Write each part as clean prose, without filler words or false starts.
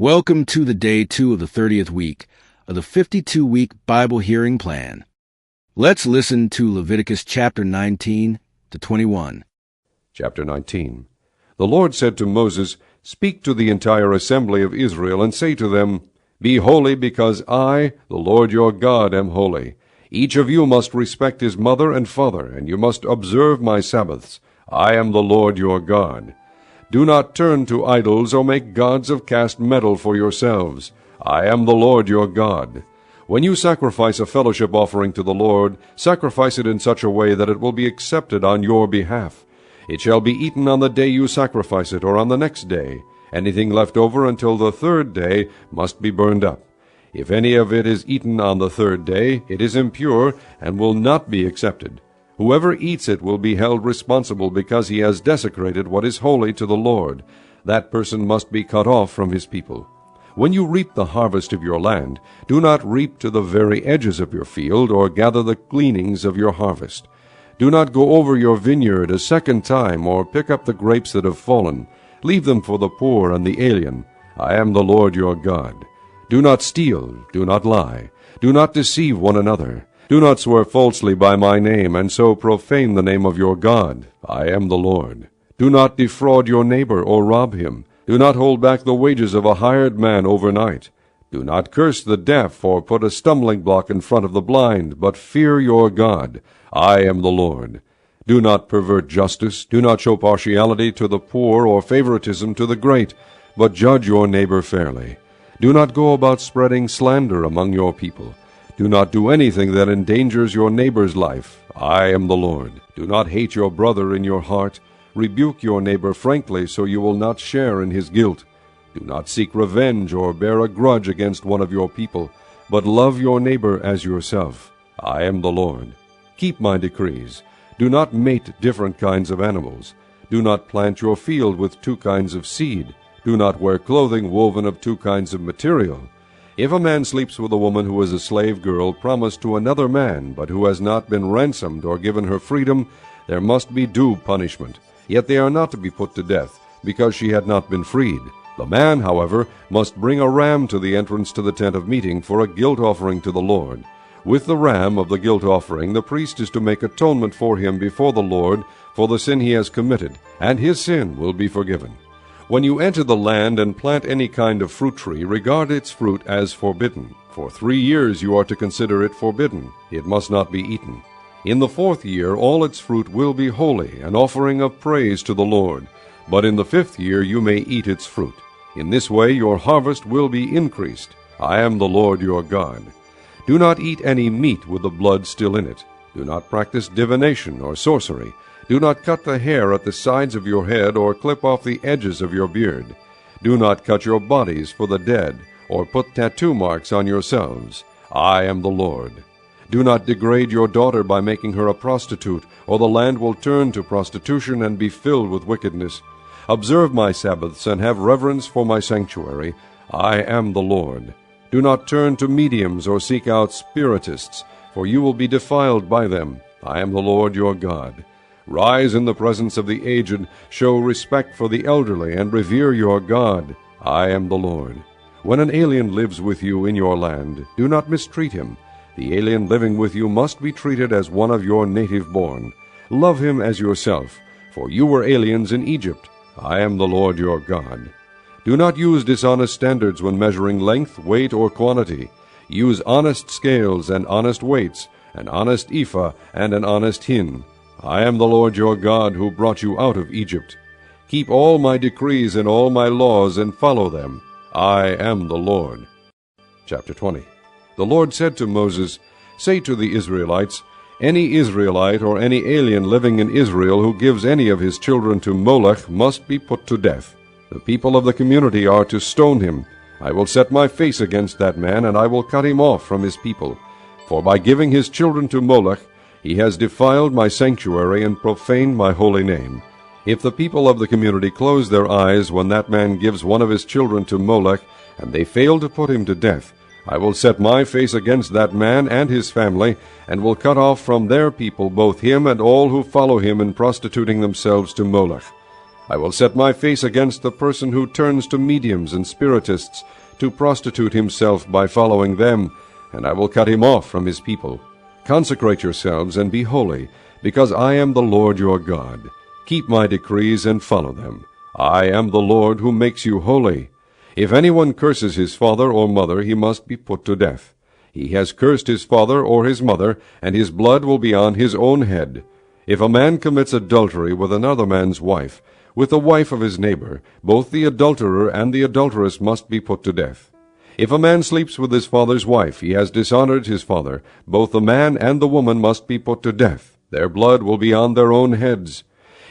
Welcome to the day 2 of the 30th week of the 52-week Bible hearing plan. Let's listen to Leviticus chapter 19 to 21. Chapter 19. The Lord said to Moses, "Speak to the entire assembly of Israel, and say to them, Be holy, because I, the Lord your God, am holy. Each of you must respect his mother and father, and you must observe my Sabbaths. I am the Lord your God. Do not turn to idols or make gods of cast metal for yourselves. I am the Lord your God. When you sacrifice a fellowship offering to the Lord, sacrifice it in such a way that it will be accepted on your behalf. It shall be eaten on the day you sacrifice it, or on the next day. Anything left over until the third day must be burned up. If any of it is eaten on the third day, it is impure and will not be accepted. Whoever eats it will be held responsible because he has desecrated what is holy to the Lord. That person must be cut off from his people. When you reap the harvest of your land, do not reap to the very edges of your field, or gather the gleanings of your harvest. Do not go over your vineyard a second time, or pick up the grapes that have fallen. Leave them for the poor and the alien. I am the Lord your God. Do not steal, do not lie, do not deceive one another. Do not swear falsely by my name, and so profane the name of your God. I am the Lord. Do not defraud your neighbor or rob him. Do not hold back the wages of a hired man overnight. Do not curse the deaf or put a stumbling block in front of the blind, but fear your God. I am the Lord. Do not pervert justice. Do not show partiality to the poor or favoritism to the great, but judge your neighbor fairly. Do not go about spreading slander among your people. Do not do anything that endangers your neighbor's life. I am the Lord. Do not hate your brother in your heart. Rebuke your neighbor frankly, so you will not share in his guilt. Do not seek revenge or bear a grudge against one of your people, but love your neighbor as yourself. I am the Lord. Keep my decrees. Do not mate different kinds of animals. Do not plant your field with two kinds of seed. Do not wear clothing woven of two kinds of material. If a man sleeps with a woman who is a slave girl promised to another man, but who has not been ransomed or given her freedom, there must be due punishment. Yet they are not to be put to death, because she had not been freed. The man, however, must bring a ram to the entrance to the tent of meeting for a guilt offering to the Lord. With the ram of the guilt offering, the priest is to make atonement for him before the Lord for the sin he has committed, and his sin will be forgiven. When you enter the land and plant any kind of fruit tree, regard its fruit as forbidden. For 3 years you are to consider it forbidden. It must not be eaten. In the 4th year all its fruit will be holy, an offering of praise to the Lord. But in the 5th year you may eat its fruit. In this way your harvest will be increased. I am the Lord your God. Do not eat any meat with the blood still in it. Do not practice divination or sorcery. Do not cut the hair at the sides of your head, or clip off the edges of your beard. Do not cut your bodies for the dead, or put tattoo marks on yourselves. I am the Lord. Do not degrade your daughter by making her a prostitute, or the land will turn to prostitution and be filled with wickedness. Observe my Sabbaths and have reverence for my sanctuary. I am the Lord. Do not turn to mediums or seek out spiritists, for you will be defiled by them. I am the Lord your God. Rise in the presence of the aged, show respect for the elderly, and revere your God. I am the Lord. When an alien lives with you in your land, do not mistreat him. The alien living with you must be treated as one of your native born. Love him as yourself, for you were aliens in Egypt. I am the Lord your God. Do not use dishonest standards when measuring length, weight, or quantity. Use honest scales and honest weights, an honest ephah and an honest hin. I am the Lord your God, who brought you out of Egypt. Keep all my decrees and all my laws, and follow them. I am the Lord. Chapter 20. The Lord said to Moses, Say to the Israelites, Any Israelite or any alien living in Israel who gives any of his children to Molech must be put to death. The people of the community are to stone him. I will set my face against that man, and I will cut him off from his people. For by giving his children to Molech, he has defiled my sanctuary and profaned my holy name. If the people of the community close their eyes when that man gives one of his children to Molech, and they fail to put him to death, I will set my face against that man and his family, and will cut off from their people both him and all who follow him in prostituting themselves to Molech. I will set my face against the person who turns to mediums and spiritists to prostitute himself by following them, and I will cut him off from his people. Consecrate yourselves and be holy, because I am the Lord your God. Keep my decrees and follow them. I am the Lord who makes you holy. If anyone curses his father or mother, he must be put to death. He has cursed his father or his mother, and his blood will be on his own head. If a man commits adultery with another man's wife, with the wife of his neighbor, both the adulterer and the adulteress must be put to death. If a man sleeps with his father's wife, he has dishonored his father. Both the man and the woman must be put to death. Their blood will be on their own heads.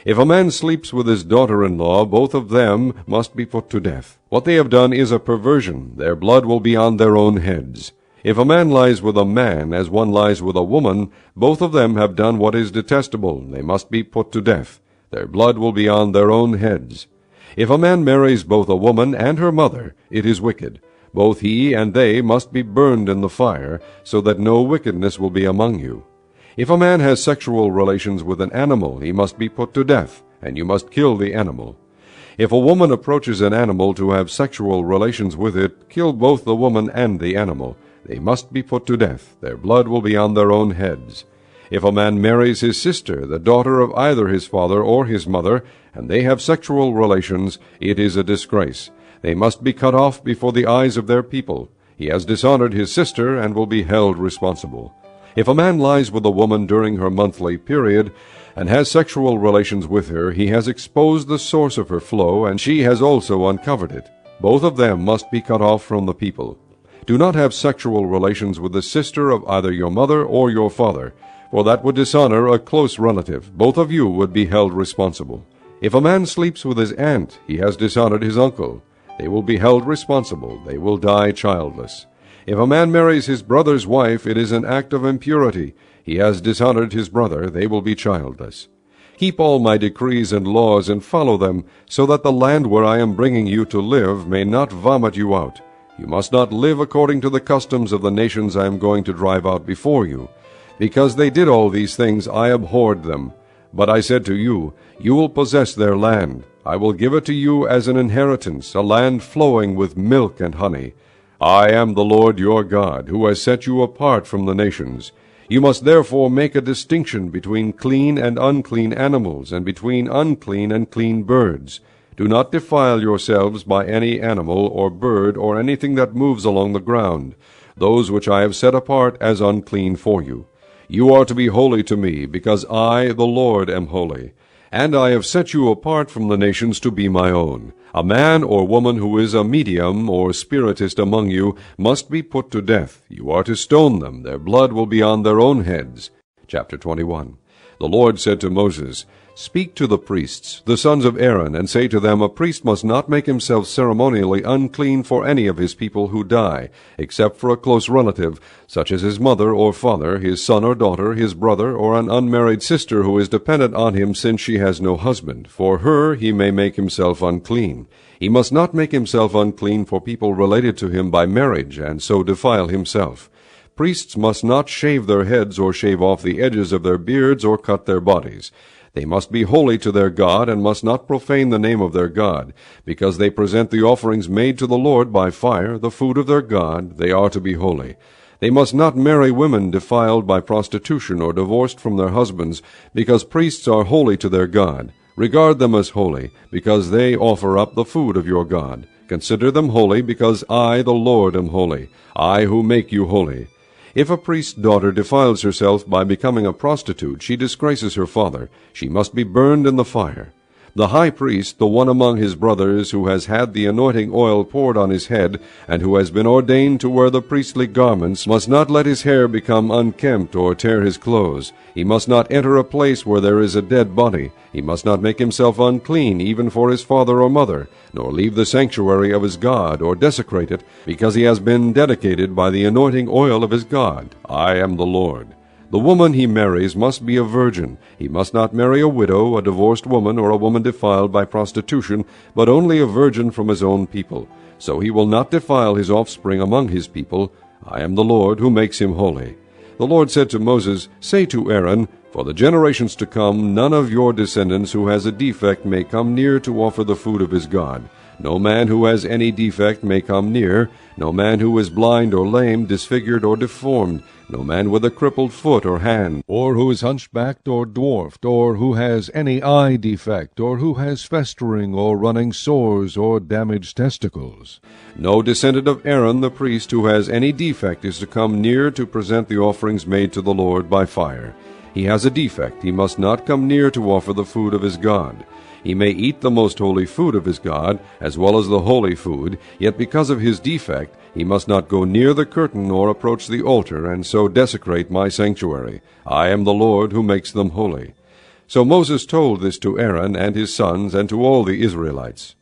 If a man sleeps with his daughter-in-law, both of them must be put to death. What they have done is a perversion. Their blood will be on their own heads. If a man lies with a man as one lies with a woman, both of them have done what is detestable. They must be put to death. Their blood will be on their own heads. If a man marries both a woman and her mother, it is wicked. Both he and they must be burned in the fire, so that no wickedness will be among you. If a man has sexual relations with an animal, he must be put to death, and you must kill the animal. If a woman approaches an animal to have sexual relations with it, kill both the woman and the animal. They must be put to death. Their blood will be on their own heads. If a man marries his sister, the daughter of either his father or his mother, and they have sexual relations, it is a disgrace. They must be cut off before the eyes of their people. He has dishonored his sister and will be held responsible. If a man lies with a woman during her monthly period and has sexual relations with her, he has exposed the source of her flow, and she has also uncovered it. Both of them must be cut off from the people. Do not have sexual relations with the sister of either your mother or your father, for that would dishonor a close relative. Both of you would be held responsible. If a man sleeps with his aunt, he has dishonored his uncle. They will be held responsible. They will die childless. If a man marries his brother's wife, it is an act of impurity. He has dishonored his brother. They will be childless. Keep all my decrees and laws and follow them, so that the land where I am bringing you to live may not vomit you out. You must not live according to the customs of the nations I am going to drive out before you. Because they did all these things, I abhorred them. But I said to you, you will possess their land. I will give it to you as an inheritance, a land flowing with milk and honey. I am the Lord your God, who has set you apart from the nations. You must therefore make a distinction between clean and unclean animals, and between unclean and clean birds. Do not defile yourselves by any animal or bird or anything that moves along the ground, those which I have set apart as unclean for you. You are to be holy to me, because I, the Lord, am holy. And I have set you apart from the nations to be my own. A man or woman who is a medium or spiritist among you must be put to death. You are to stone them. Their blood will be on their own heads. Chapter 21. The Lord said to Moses, Speak to the priests, the sons of Aaron, and say to them, A priest must not make himself ceremonially unclean for any of his people who die, except for a close relative, such as his mother or father, his son or daughter, his brother, or an unmarried sister who is dependent on him since she has no husband. For her he may make himself unclean. He must not make himself unclean for people related to him by marriage, and so defile himself. Priests must not shave their heads or shave off the edges of their beards or cut their bodies. They must be holy to their God, and must not profane the name of their God. Because they present the offerings made to the Lord by fire, the food of their God, they are to be holy. They must not marry women defiled by prostitution or divorced from their husbands, because priests are holy to their God. Regard them as holy, because they offer up the food of your God. Consider them holy, because I, the Lord, am holy, I who make you holy. If a priest's daughter defiles herself by becoming a prostitute, she disgraces her father. She must be burned in the fire. The high priest, the one among his brothers who has had the anointing oil poured on his head, and who has been ordained to wear the priestly garments, must not let his hair become unkempt or tear his clothes. He must not enter a place where there is a dead body. He must not make himself unclean even for his father or mother, nor leave the sanctuary of his God, or desecrate it, because he has been dedicated by the anointing oil of his God. I am the Lord. The woman he marries must be a virgin. He must not marry a widow, a divorced woman, or a woman defiled by prostitution, but only a virgin from his own people. So he will not defile his offspring among his people. I am the Lord who makes him holy. The Lord said to Moses, Say to Aaron, For the generations to come, none of your descendants who has a defect may come near to offer the food of his God. No man who has any defect may come near, no man who is blind or lame, disfigured or deformed, no man with a crippled foot or hand, or who is hunchbacked or dwarfed, or who has any eye defect, or who has festering or running sores or damaged testicles. No descendant of Aaron the priest who has any defect is to come near to present the offerings made to the Lord by fire. He has a defect, he must not come near to offer the food of his God. He may eat the most holy food of his God, as well as the holy food, yet because of his defect he must not go near the curtain or approach the altar, and so desecrate my sanctuary. I am the Lord who makes them holy. So Moses told this to Aaron and his sons and to all the Israelites.